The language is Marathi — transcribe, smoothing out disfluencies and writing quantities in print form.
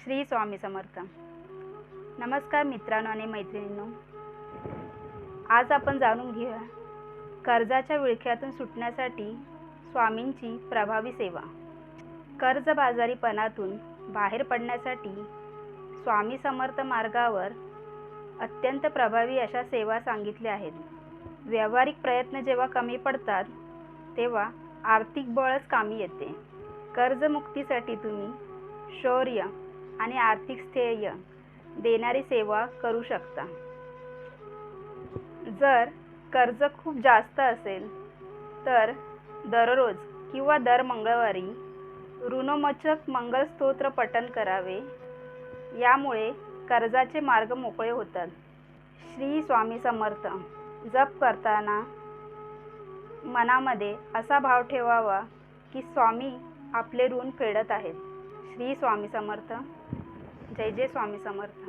श्री स्वामी समर्थ। नमस्कार मित्रांनो आणि मैत्रिणींनो, आज आपण जाणून घेऊया कर्जाच्या विळख्यातून सुटण्यासाठी स्वामींची प्रभावी सेवा। कर्जबाजारीपणातून बाहेर पडण्यासाठी स्वामी समर्थ मार्गावर अत्यंत प्रभावी अशा सेवा सांगितल्या आहेत। व्यावहारिक प्रयत्न जेव्हा कमी पडतात तेव्हा आर्थिक बळच कामी येते। कर्जमुक्तीसाठी तुम्ही शौर्य आणि आर्थिक स्थैर्य देणारी सेवा करू शकता। जर कर्ज खूप जास्त असेल तर दररोज किंवा दर मंगळवारी ऋणमोचक मंगल स्तोत्र पठण करावे, यामुळे कर्जाचे मार्ग मोकळे होतात। श्री स्वामी समर्थ जप करताना मनामध्ये असा भाव ठेवावा की स्वामी आपले ऋण फेडत आहेत। श्री स्वामी समर्थ। जय जय स्वामी समर्थ।